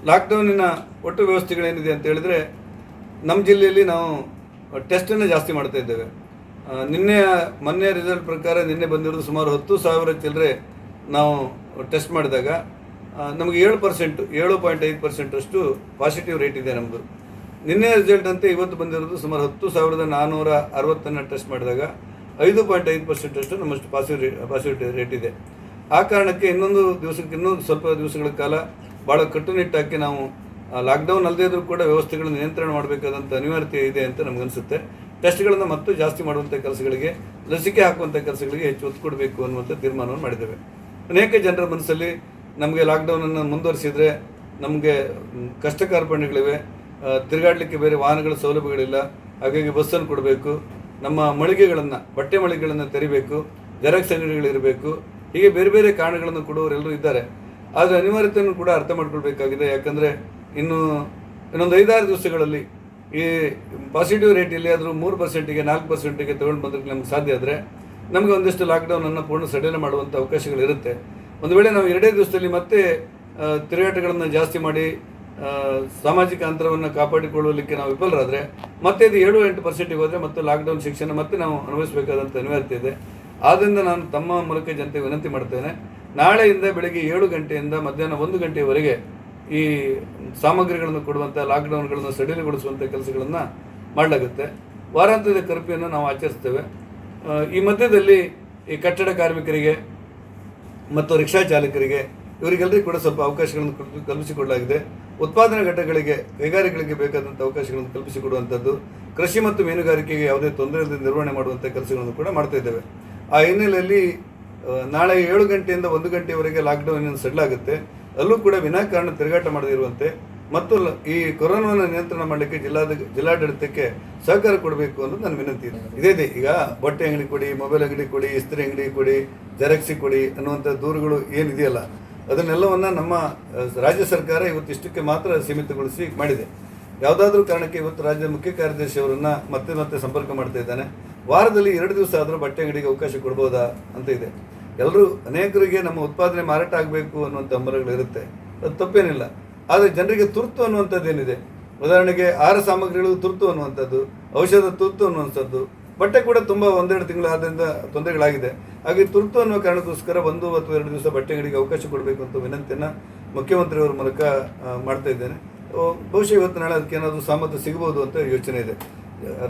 ಲಾಕ್ಡೌನಿನ ಒಟ್ಟು ವ್ಯವಸ್ಥೆಗಳೇನಿದೆ ಅಂತ ಹೇಳಿದರೆ, ನಮ್ಮ ಜಿಲ್ಲೆಯಲ್ಲಿ ನಾವು ಟೆಸ್ಟನ್ನು ಜಾಸ್ತಿ ಮಾಡ್ತಾ ಇದ್ದೇವೆ. ಮೊನ್ನೆ ರಿಸಲ್ಟ್ ಪ್ರಕಾರ ನಿನ್ನೆ ಬಂದಿರೋದು ಸುಮಾರು 10,000 ಚಿಲ್ಲರೆ ನಾವು ಟೆಸ್ಟ್ ಮಾಡಿದಾಗ ನಮಗೆ 7.5% ಅಷ್ಟು ಪಾಸಿಟಿವ್ ರೇಟ್ ಇದೆ ನಮ್ಮದು. ನಿನ್ನೆ ರಿಸಲ್ಟ್ ಅಂತೆ ಇವತ್ತು ಬಂದಿರೋದು ಸುಮಾರು 10,460 ಟೆಸ್ಟ್ ಮಾಡಿದಾಗ 5.5% ಅಷ್ಟು ನಮ್ಮಷ್ಟು ಪಾಸಿಟಿವ್ ರೇಟ್ ಇದೆ. ಆ ಕಾರಣಕ್ಕೆ ಇನ್ನೂ ಸ್ವಲ್ಪ ದಿವಸಗಳ ಕಾಲ ಭಾಳ ಕಟ್ಟುನಿಟ್ಟಾಗಿ ನಾವು ಲಾಕ್ಡೌನ್ ಅಲ್ಲದೇ ಇದ್ರೂ ಕೂಡ ವ್ಯವಸ್ಥೆಗಳನ್ನು ನಿಯಂತ್ರಣ ಮಾಡಬೇಕಾದಂಥ ಅನಿವಾರ್ಯತೆ ಇದೆ ಅಂತ ನಮಗನ್ಸುತ್ತೆ. ಟೆಸ್ಟ್ಗಳನ್ನು ಮತ್ತು ಜಾಸ್ತಿ ಮಾಡುವಂಥ ಕೆಲಸಗಳಿಗೆ, ಲಸಿಕೆ ಹಾಕುವಂಥ ಕೆಲಸಗಳಿಗೆ ಹೆಚ್ಚು ಒತ್ತು ಕೊಡಬೇಕು ಅನ್ನುವಂಥ ತೀರ್ಮಾನವನ್ನು ಮಾಡಿದ್ದೇವೆ. ಅನೇಕ ಜನರ ಮನಸ್ಸಲ್ಲಿ ನಮಗೆ ಲಾಕ್ಡೌನನ್ನು ಮುಂದುವರಿಸಿದರೆ ನಮಗೆ ಕಷ್ಟ ಕಾರ್ಪಣ್ಯಗಳಿವೆ, ತಿರುಗಾಡಲಿಕ್ಕೆ ಬೇರೆ ವಾಹನಗಳ ಸೌಲಭ್ಯಗಳಿಲ್ಲ, ಹಾಗಾಗಿ ಬಸ್ಸನ್ನು ಕೊಡಬೇಕು, ನಮ್ಮ ಬಟ್ಟೆ ಮಳಿಗೆಗಳನ್ನು ತೆರಿಬೇಕು, ಜೆರಾಕ್ಸ್ ಅಂಗಡಿಗಳಿರಬೇಕು, ಹೀಗೆ ಬೇರೆ ಬೇರೆ ಕಾರಣಗಳನ್ನು ಕೊಡುವವರೆಲ್ಲರೂ ಇದ್ದಾರೆ. ಆದರೆ ಅನಿವಾರ್ಯತೆಯನ್ನು ಕೂಡ ಅರ್ಥ ಮಾಡ್ಕೊಳ್ಬೇಕಾಗಿದೆ. ಯಾಕಂದರೆ ಇನ್ನೊಂದು 5-6 ದಿವಸಗಳಲ್ಲಿ ಈ ಪಾಸಿಟಿವ್ ರೇಟ್ ಎಲ್ಲಿಯಾದರೂ 3%ಗೆ 4%ಗೆ ತಗೊಂಡು ಬಂದಕ್ಕೆ ನಮ್ಗೆ ಸಾಧ್ಯ ಆದರೆ ನಮಗೆ ಒಂದಿಷ್ಟು ಲಾಕ್ಡೌನನ್ನು ಪೂರ್ಣ ಸಡಿಲ ಮಾಡುವಂಥ ಅವಕಾಶಗಳಿರುತ್ತೆ. ಒಂದು ವೇಳೆ ನಾವು 2 ದಿವಸದಲ್ಲಿ ಮತ್ತೆ ತಿರುಗಾಟಗಳನ್ನು ಜಾಸ್ತಿ ಮಾಡಿ ಸಾಮಾಜಿಕ ಅಂತರವನ್ನು ಕಾಪಾಡಿಕೊಳ್ಳಲಿಕ್ಕೆ ನಾವು ವಿಫಲರಾದರೆ ಮತ್ತೆ ಇದು 7-8%ಗೆ ಹೋದರೆ ಮತ್ತು ಲಾಕ್ಡೌನ್ ಶಿಕ್ಷಣ ಮತ್ತೆ ನಾವು ಅನುಭವಿಸಬೇಕಾದಂಥ ಅನಿವಾರ್ಯತೆ ಇದೆ. ಆದ್ದರಿಂದ ನಾನು ತಮ್ಮ ಮೂಲಕ ಜನತೆಗೆ ವಿನಂತಿ ಮಾಡ್ತೇನೆ, ನಾಳೆಯಿಂದ ಬೆಳಗ್ಗೆ 7 ಗಂಟೆಯಿಂದ ಮಧ್ಯಾಹ್ನ 1 ಗಂಟೆಯವರೆಗೆ ಈ ಸಾಮಗ್ರಿಗಳನ್ನು ಕೊಡುವಂಥ, ಲಾಕ್ಡೌನ್ಗಳನ್ನು ಸಡಿಲಗೊಳಿಸುವಂಥ ಕೆಲಸಗಳನ್ನು ಮಾಡಲಾಗುತ್ತೆ. ವಾರಾಂತ್ಯದ ಕರ್ಫ್ಯೂವನ್ನು ನಾವು ಆಚರಿಸ್ತೇವೆ. ಈ ಮಧ್ಯದಲ್ಲಿ ಈ ಕಟ್ಟಡ ಕಾರ್ಮಿಕರಿಗೆ ಮತ್ತು ರಿಕ್ಷಾ ಚಾಲಕರಿಗೆ ಇವರಿಗೆಲ್ಲರಿಗೂ ಕೂಡ ಸ್ವಲ್ಪ ಅವಕಾಶಗಳನ್ನು ಕಲ್ಪಿಸಿಕೊಡಲಾಗಿದೆ. ಉತ್ಪಾದನಾ ಘಟಕಗಳಿಗೆ, ಕೈಗಾರಿಕೆಗಳಿಗೆ ಬೇಕಾದಂಥ ಅವಕಾಶಗಳನ್ನು ಕಲ್ಪಿಸಿಕೊಡುವಂಥದ್ದು, ಕೃಷಿ ಮತ್ತು ಮೀನುಗಾರಿಕೆಗೆ ಯಾವುದೇ ತೊಂದರೆ ಇಲ್ಲದೆ ನಿರ್ವಹಣೆ ಮಾಡುವಂಥ ಕೆಲಸಗಳನ್ನು ಕೂಡ ಮಾಡ್ತಾ ಇದ್ದೇವೆ. ಆ ಹಿನ್ನೆಲೆಯಲ್ಲಿ ನಾಳೆ 7 ಗಂಟೆಯಿಂದ 1 ಗಂಟೆಯವರೆಗೆ ಲಾಕ್ಡೌನ್ ಸಡಿಲಾಗುತ್ತೆ. ಅಲ್ಲೂ ಕೂಡ ವಿನಾಕಾರಣ ತಿರುಗಾಟ ಮಾಡದಿರುವಂತೆ ಮತ್ತು ಈ ಕೊರೋನಾವನ್ನು ನಿಯಂತ್ರಣ ಮಾಡಲಿಕ್ಕೆ ಜಿಲ್ಲಾಡಳಿತಕ್ಕೆ ಸಹಕಾರ ಕೊಡಬೇಕು ಅನ್ನೋದು ನನ್ನ ವಿನಂತಿ ಇದೆ. ಈಗ ಬಟ್ಟೆ ಅಂಗಡಿ ಕೊಡಿ, ಮೊಬೈಲ್ ಅಂಗಡಿ ಕೊಡಿ, ಇಸ್ತ್ರಿ ಅಂಗಡಿ ಕೊಡಿ, ಜೆರಾಕ್ಸಿ ಕೊಡಿ ಅನ್ನುವಂಥ ದೂರುಗಳು ಏನಿದೆಯಲ್ಲ, ಅದನ್ನೆಲ್ಲವನ್ನು ನಮ್ಮ ರಾಜ್ಯ ಸರ್ಕಾರ ಇವತ್ತಿಷ್ಟಕ್ಕೆ ಮಾತ್ರ ಸೀಮಿತಗೊಳಿಸಿ ಮಾಡಿದೆ. ಯಾವುದಾದ್ರೂ ಕಾರಣಕ್ಕೆ ಇವತ್ತು ರಾಜ್ಯದ ಮುಖ್ಯ ಕಾರ್ಯದರ್ಶಿ ಅವರನ್ನು ಮತ್ತೆ ಸಂಪರ್ಕ ಮಾಡ್ತಾ ಇದ್ದಾನೆ. ವಾರದಲ್ಲಿ 2 ದಿವಸ ಆದರೂ ಬಟ್ಟೆ ಅಂಗಡಿಗೆ ಅವಕಾಶ ಕೊಡ್ಬೋದಾ ಅಂತ ಇದೆ. ಅನೇಕರಿಗೆ ನಮ್ಮ ಉತ್ಪಾದನೆ ಮಾರಾಟ ಆಗಬೇಕು ಅನ್ನುವಂಥ ಹಂಬಲಗಳಿರುತ್ತೆ, ಅದು ತಪ್ಪೇನಿಲ್ಲ. ಆದರೆ ಜನರಿಗೆ ತುರ್ತು ಅನ್ನುವಂಥದ್ದೇನಿದೆ, ಉದಾಹರಣೆಗೆ ಆಹಾರ ಸಾಮಗ್ರಿಗಳು ತುರ್ತು ಅನ್ನುವಂಥದ್ದು, ಔಷಧ ತುರ್ತು ಅನ್ನುವಂಥದ್ದು, ಬಟ್ಟೆ ಕೂಡ ತುಂಬ 1-2 ತಿಂಗಳು ಆದ್ದರಿಂದ ತೊಂದರೆಗಳಾಗಿದೆ. ಹಾಗೆ ತುರ್ತು ಅನ್ನೋ ಕಾರಣಕ್ಕೋಸ್ಕರ 1 ಅಥವಾ 2 ದಿವಸ ಬಟ್ಟೆ ಅಂಗಡಿಗೆ ಅವಕಾಶ ಕೊಡಬೇಕು ಅಂತ ವಿನಂತಿಯನ್ನು ಮುಖ್ಯಮಂತ್ರಿಯವರ ಮೂಲಕ ಮಾಡ್ತಾ ಇದ್ದೇನೆ. ಬಹುಶಃ ಇವತ್ತು ನಾಳೆ ಅದಕ್ಕೇನಾದರೂ ಸಹಮತ ಸಿಗಬಹುದು ಅಂತ ಯೋಚನೆ ಇದೆ.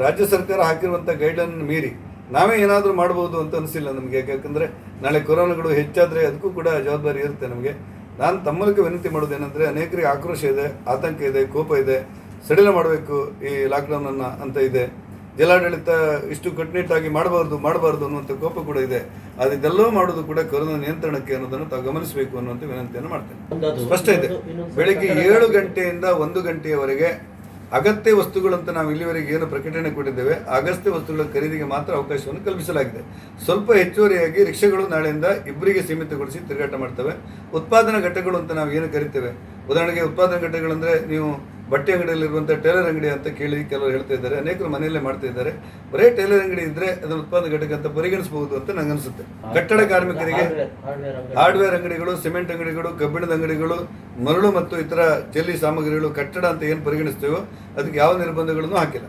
ರಾಜ್ಯ ಸರ್ಕಾರ ಹಾಕಿರುವಂಥ ಗೈಡ್ಲೈನ್ ಮೀರಿ ನಾವೇ ಏನಾದರೂ ಮಾಡ್ಬೋದು ಅಂತ ಅನಿಸಿಲ್ಲ ನಮಗೆ. ಯಾಕಂದರೆ ನಾಳೆ ಕೊರೋನಾಗಳು ಹೆಚ್ಚಾದರೆ ಅದಕ್ಕೂ ಕೂಡ ಜವಾಬ್ದಾರಿ ಇರುತ್ತೆ ನಮಗೆ. ನಾನು ತಮ್ಮ ಮೂಲಕ ವಿನಂತಿ ಮಾಡೋದೇನೆಂದರೆ, ಅನೇಕರಿಗೆ ಆಕ್ರೋಶ ಇದೆ, ಆತಂಕ ಇದೆ, ಕೋಪ ಇದೆ, ಸಡಿಲ ಮಾಡಬೇಕು ಈ ಲಾಕ್ಡೌನನ್ನು ಅಂತ ಇದೆ. ಜಿಲ್ಲಾಡಳಿತ ಇಷ್ಟು ಕಟ್ಟುನಿಟ್ಟಾಗಿ ಮಾಡಬಾರ್ದು ಅನ್ನುವಂಥ ಕೋಪ ಕೂಡ ಇದೆ. ಆದರೆ ಇದೆಲ್ಲವೂ ಮಾಡೋದು ಕೂಡ ಕೊರೋನಾ ನಿಯಂತ್ರಣಕ್ಕೆ ಅನ್ನೋದನ್ನು ತಾವು ಗಮನಿಸಬೇಕು ಅನ್ನುವಂಥ ವಿನಂತಿಯನ್ನು ಮಾಡ್ತೇನೆ. ಸ್ಪಷ್ಟ ಇದೆ, ಬೆಳಗ್ಗೆ 7 ಗಂಟೆಯಿಂದ 1 ಗಂಟೆಯವರೆಗೆ ಅಗತ್ಯ ವಸ್ತುಗಳಂತ ನಾವು ಇಲ್ಲಿವರೆಗೆ ಏನು ಪ್ರಕಟಣೆ ಕೊಟ್ಟಿದ್ದೇವೆ, ಅಗತ್ಯ ವಸ್ತುಗಳ ಖರೀದಿಗೆ ಮಾತ್ರ ಅವಕಾಶವನ್ನು ಕಲ್ಪಿಸಲಾಗಿದೆ. ಸ್ವಲ್ಪ ಹೆಚ್ಚುವರಿಯಾಗಿ ರಿಕ್ಷಾಗಳು ನಾಳೆಯಿಂದ 2 ಸೀಮಿತಗೊಳಿಸಿ ತಿರುಗಾಟ ಮಾಡ್ತವೆ. ಉತ್ಪಾದನಾ ಘಟಕಗಳು ಅಂತ ನಾವು ಏನು ಕರಿತೇವೆ, ಉದಾಹರಣೆಗೆ ಉತ್ಪಾದನಾ ಘಟಕಗಳಂದರೆ ನೀವು ಬಟ್ಟೆ ಅಂಗಡಿಯಲ್ಲಿರುವಂಥ ಟೇಲರ್ ಅಂಗಡಿ ಅಂತ ಕೇಳಿ ಕೆಲವರು ಹೇಳ್ತಾ ಇದ್ದಾರೆ, ಅನೇಕರು ಮನೆಯಲ್ಲೇ ಮಾಡ್ತಾ ಇದ್ದಾರೆ. ಬರೀ ಟೇಲರ್ ಅಂಗಡಿ ಇದ್ದರೆ ಅದನ್ನು ಉತ್ಪಾದನಾ ಘಟಕ ಅಂತ ಪರಿಗಣಿಸಬಹುದು ಅಂತ ನಂಗೆ ಅನಿಸುತ್ತೆ. ಕಟ್ಟಡ ಕಾರ್ಮಿಕರಿಗೆ ಹಾರ್ಡ್ವೇರ್ ಅಂಗಡಿಗಳು, ಸಿಮೆಂಟ್ ಅಂಗಡಿಗಳು, ಕಬ್ಬಿಣದ ಅಂಗಡಿಗಳು, ಮರಳು ಮತ್ತು ಇತರ ಜಲ್ಲಿ ಸಾಮಗ್ರಿಗಳು, ಕಟ್ಟಡ ಅಂತ ಏನು ಪರಿಗಣಿಸ್ತೇವೋ ಅದಕ್ಕೆ ಯಾವ ನಿರ್ಬಂಧಗಳನ್ನು ಹಾಕಿಲ್ಲ.